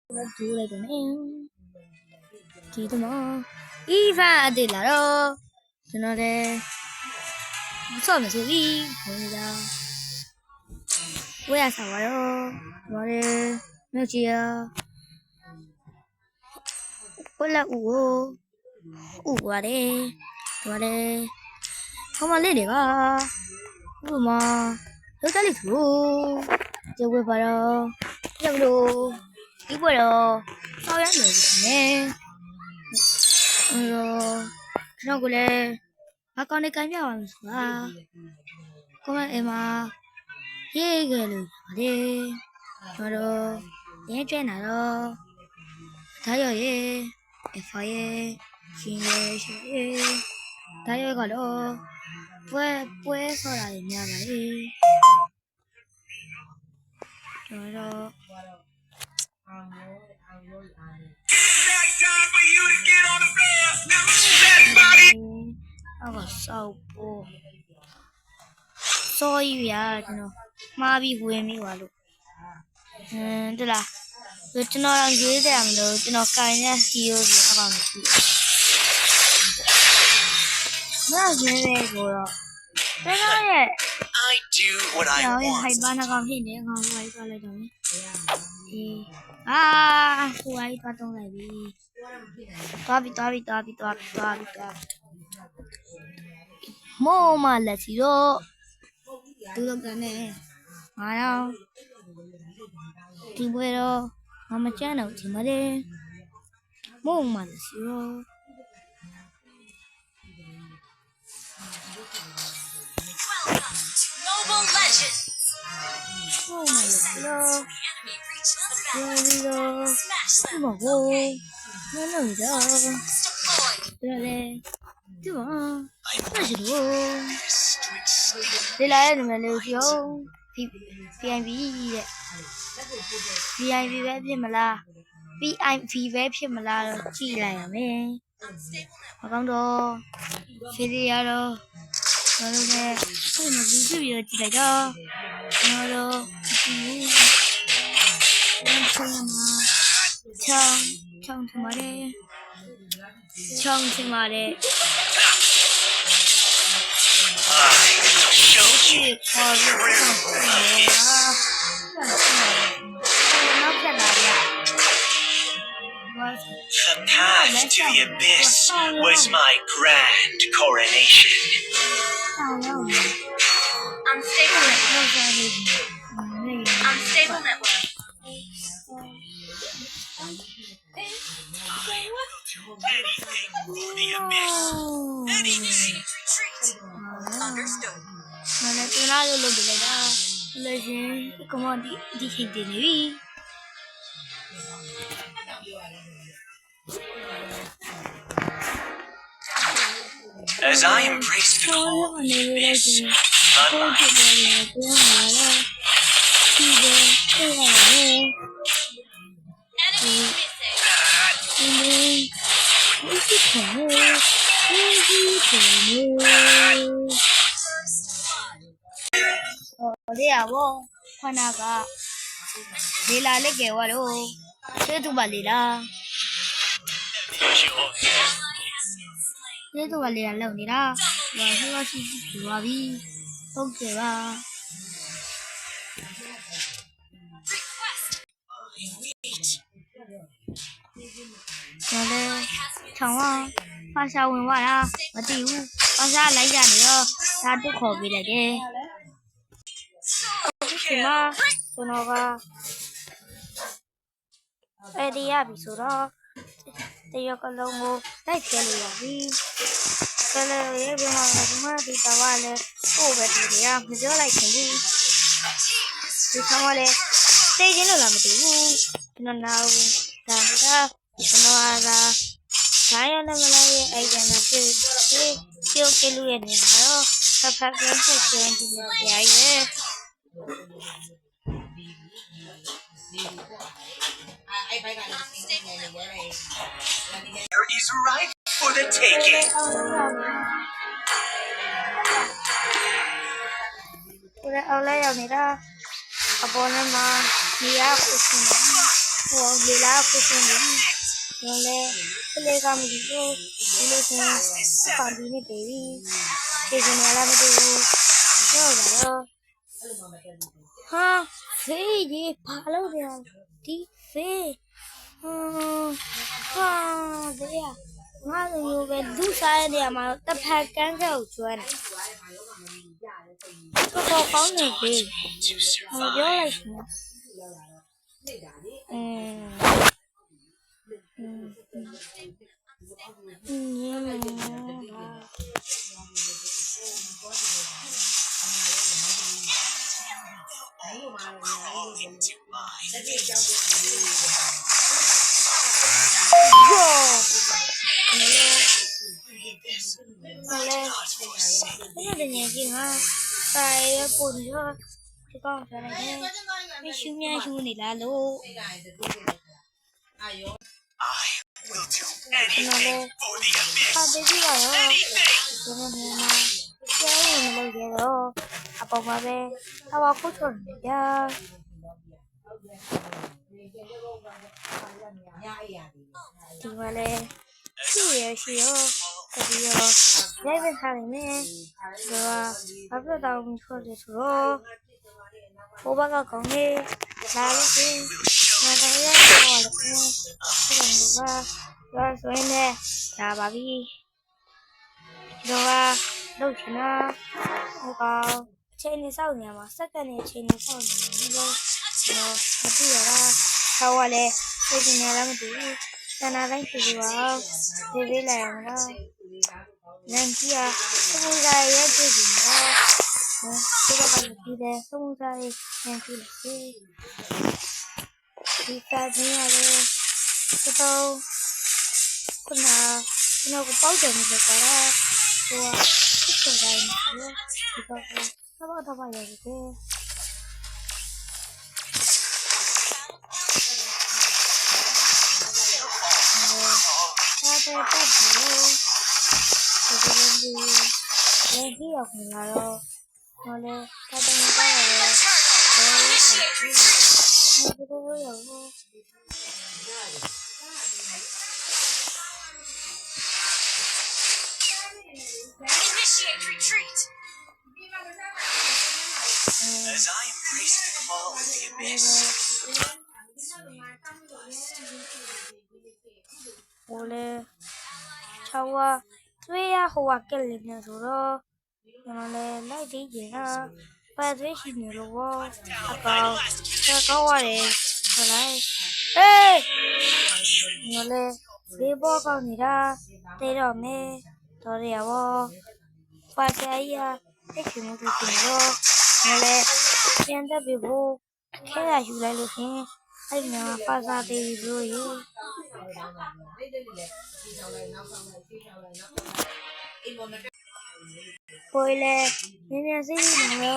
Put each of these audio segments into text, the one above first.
ကျိုးလိုက်တော့နေဒီတော့အီဖာအတေလာတော့ကျွန်တော်လည်းဆော့မယ်ဆိုပြီးခေါ်နေတာဝဲရဆောင်ပါတော့ကျွန်တော်လည်းမြို့ကြီးရဝက်လက်ဦးကိုဥပါတယ်ကျွန်တော်လည်းခေါမလေးတွေကဥမာလောက်ကြလိသူကျေဝဲပါတော့ရမလို့ဒီပွဲတော့ဆောက်ရမယ်ဒီနေ့ကျွန်တော်ကလည်းဘာကောင်းနေကြပြပါမယ်ဆိုတာကိုမအိမ်မှာရေးခဲ့လို့ပါတယ်ကျွန်တော်ရင်းကျဲလာတော့ဒါရရဲ့အဖေရဲ့ရှင်ရဲ့ရှင်ရဲ့ဒါရကတော့ပွဲဆိုတာရများပါလေကျွန်တော်အော်ဆောက်ဖို့စောရရကျွန်တော်မှားပြီးဝင်မိပါလို့တလားကျွန်တော်တော့ရေးတယ်မလို့ကျွန်တော်ကင်တဲ့ဟီရိုကိုအကောင်မရှိဘူး။မရေးရဲကိုတော့ကျွန်တော်ရဲ့ I do what I want ဟိုက်ပါနာကောင်ဖြစ်နေကောင်ဟိုက်သွားလိုက်တော့လေဟိုက်သွားတော့လိုက်ပြီသွားမောမလက်စီတော့သူတို့ကနေငါတော့ဒီဘွေတော့မချမ်းတော့ဒီမလေးမောမလက်စီတော့ Noble Legends. Oh my god. Enemy reach another battle. Hello. Smash them. No. Deploy. Đây là em mình lưu phiếu VIP đấy VIP vé phim mà là VIP vé phim mà là chỉ là mẹ mà con đồ phía đi đâu nó đâu nè không mà cái gì chỉ là đó nó đâu em chơi mà trong thì mà đây trong thì mà đây Show you. The path to the abyss was my grand coronation. Unstable network. Anything for the abyss. Anything. Retreat. Understood. Mà là tôi nói luôn được là lời gì công an đi hình tiền đi As I embrace the call of the abyss, đây à bố khoan nào cả đây là lấy kẹo đâu thế tụi bà đi ra thế tụi bà đi ra lâu đi ra và thế là chỉ tụi bà đi không kể bà rồi đây chồng à pha sao mình qua ra mà tiêu pha ra lấy ra nữa ra tôi khổ vì lại đây mà tôi nói là đây đi à bị số đó đây là con lông ngô đây kia là gì cái này bây giờ mà đi tàu lên ô về thì à bây giờ lại chuyển đi thì xong rồi đây chỉ là làm một tí nó nào làm ra nó ra cái này mà lại ai cái này cái tiêu cái lưỡi này nó sắp phát lên cái chuyện thì cái này There is right for the taking. Udah oleh yang ini dah, apa nama dia aku sini. ဟိုလေလာကိုစင်းနေရောလေလေကမကြီးကိုဒီလိုစင်းပန်ဒီနေပြီဒီကနေ့လာမတူဘူးဟုတ်ပါတော့ဟာဖေးကြီးဘာလို့လဲဒီဖေးဟာဒီရငါတို့ပဲဒုစားရတဲ့မှာတစ်ဖက်ကန်းကောက်ကျွမ်းတယ်တော့ကောင်းနေပြီဟိုပြောလိုက်ရှင်这年纪啊，在本着这个啥来着？没修面修你来喽。 Will do anything for the abyss. 他这几个哟，今天嘛，今天没来哟，阿爸爸呗，他话不错的呀。另外嘞，是也是哟，这里哟，那边他里面是吧？阿不到我们说的说，我把个讲的来了些，那个也说了些，这种的话。 rồi số em nè chào bà Vi rồi đâu chỉ nó có trên đi sau nhà mà sắc cái này trên đi sau nhà rồi nó bây giờ ra sau qua đây bây giờ nhà làm gì cho nó đánh gì vào thì bây làm đó làm kia không ra cái gì đó cái đó là gì đây không ra làm gì đi ra thế này đây cái đâu con nào cũng bao giờ mình phải có của cái kiểu này nữa thì có nó bao giờ vậy thế ta thấy ta thấy thì cái gì cái gì ở ngoài đó mà đây ta thấy người ta là đấy cái đó rồi Initiate retreat. As I embrace the call of the abyss. 원래 차와 tweya hoa kel ne so ro le lai di je na pa twe shi ne lo wo akaw ta kaw wa le so lai le le bo kaw ni da te ro me to re ya wo pa cha ya ai chi mu tu lo le yan da bi bo khe ya yu lai lo shin ai na pa sa te bi lo yi Poi le mie si no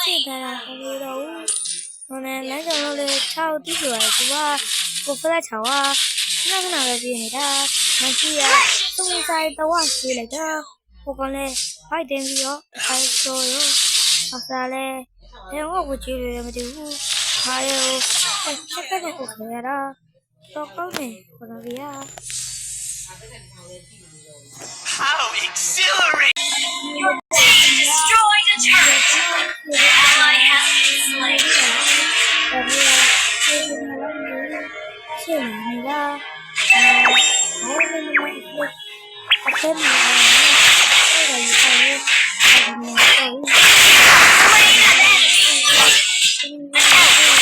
si da ko ro no ne la jo le chao ti jo ai ba ko fa la chao a na na le bi ni da ma chi ya tu sai ta wa si le da ko ko le bai den bi yo ai so yo a sa le ne wo ko chi le ma ti hu ma yo che ka ko ko ra to ko ne ko na bi ya How exhilarating! Destroyed a turret! An ally has been slain! Slain an enemy! An enemy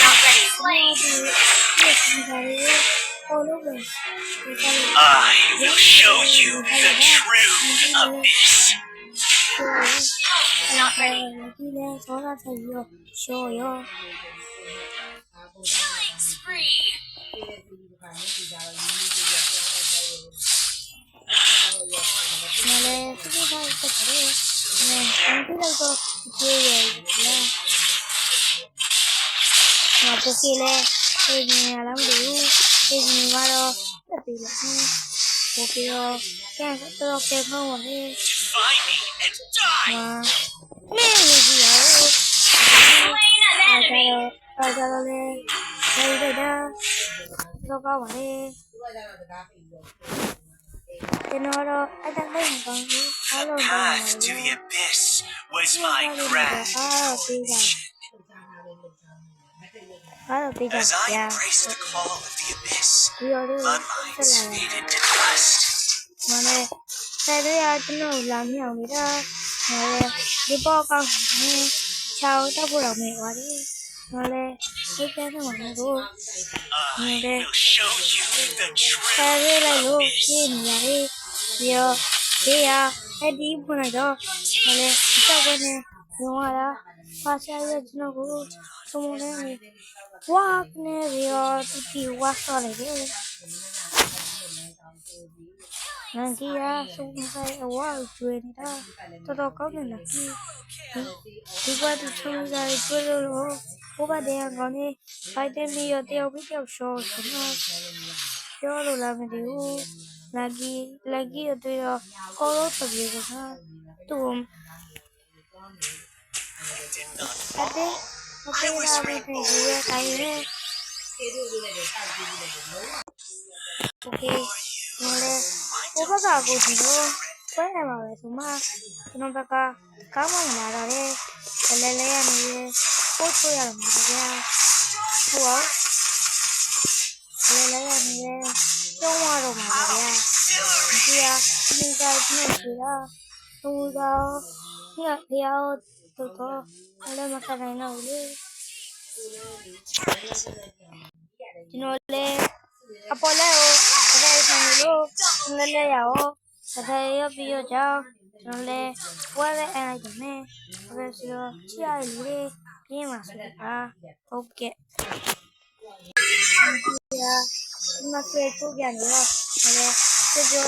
already slain! I will show you the true abyss. Not ready. Killing spree! Defy me and die! Slain an enemy! တော့ကောင်းပါလေကျွန်တော်တော့အတက်သိမ့်မကောင်းဘူးအားလုံးပါ Path to the abyss was my crash. အားတော့ပြေးကြ As I ဗျာ embraced the call of the abyss, ဒီလိုလေး my ဆက် mind လာတယ် faded to dust. မနေ့ဆက်ရကျွန်တော်လာမြောက်နေတာမနေ့ဒီပေါ်ကောင်းနေချောင်းတက်ဖို့တော့မေ့ပါတယ်မနေ့စိတ်ကန်းတော့မဟုတ် I will show you the ဆယ် truth ရလိုက် of လို့ this. ပြင်းနေရတယ်ပြီးတော့ဒီဟာအဲ့ဒီဖွင့်လိုက်တော့မနေ့တောက်ဝင်နေရောလာဖာရှာရဲ့ကျွန်တော်ကိုသုံးနေနေဝါကနေပြီးတော့ဒီဝါဆော်လိုက်တယ်နန်ကီယာဆုံးဆိုင်အဝါကျွေးနေတာတော်တော်ကောင်းနေလားဒီဘက်သူချုံစားကျွေးလို့ဘိုးဘတဲ့ကောင်နေဖိုက်တယ်မီရတယောက်ပြီးတယောက်ရှော့ကျွန်တော်ပြောလို့လားမသိဘူးလက်ကြီးအတွေ့တော့ကောလို့တပြေကသူ Did not အတဲ့ fall. I was ဒီ reborn. ရဲ့တိုင်းရဲ့โอเคမလဲဘိုးဘကကိုဒီလိုဆွဲနေမှာပဲဆိုမှကျွန်တော်ဘက်ကကောင်းမှလာတော့လေလဲလဲရနေပို့ချရမှာဗျာဟုတ်လဲလဲရနေကျုံးရတော့မှာဗျာဒီဟာဒီကနေ့စီလားသူတော့ညတရားတော့လည်းမခနိုင်တော့ဘူးကျွန်တော်လည်းအပေါ်လဲကိုတကယ်ဆန်လို့လဲလဲရအောင်တကယ်ရပြီးတော့ကြောင်းကျွန်တော်လည်းဝဲပဲအဲ့လိုက်တယ်မယ်ဘယ်ဆိုတော့ချရလူတွေပြင်းပါဆိုတာဟုတ်ကဲ့ဒီမှာကျေချိုးပြန်တော့လည်းကြော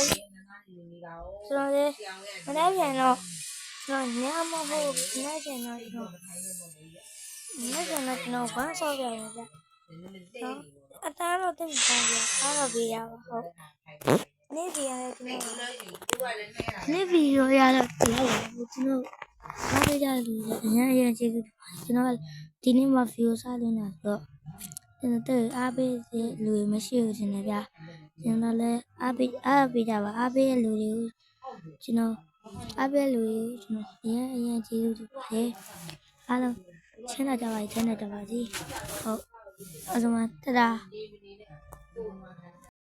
ကျွန်တော်လည်းမနေ့ပြန်တော့ကျွန်တော်ညမဟုတ်ညပြန်တော့ကျွန်တော်ဘာဆောက်ရလဲဗျနော်အသားတော့တိတ်မကောင်းဘူးအားတော့ပေးရပါဟုတ်နေပြည်ရတယ်ကျွန်တော်နေပြည်ရရတော့တရားရဘူးကျွန်တော်အားပေးကြတယ်အရင်ကျေးဇူးကျွန်တော်ဒီနေ့မှဗီဒီယိုစားနေတာဆိုတော့ကျွန်တော်အားပေးလူတွေမရှိဘူးရှင်ဗျာကျွန်တော်လည်းအားပေးကြပါအားပေးတဲ့လူတွေကိုကျွန်တော်အားပေးလူတွေကျွန်တော်အရင်ကျေးဇူးတင်ပါတယ်အားလုံးချမ်းသာကြပါစေဟုတ်အစမတဒါ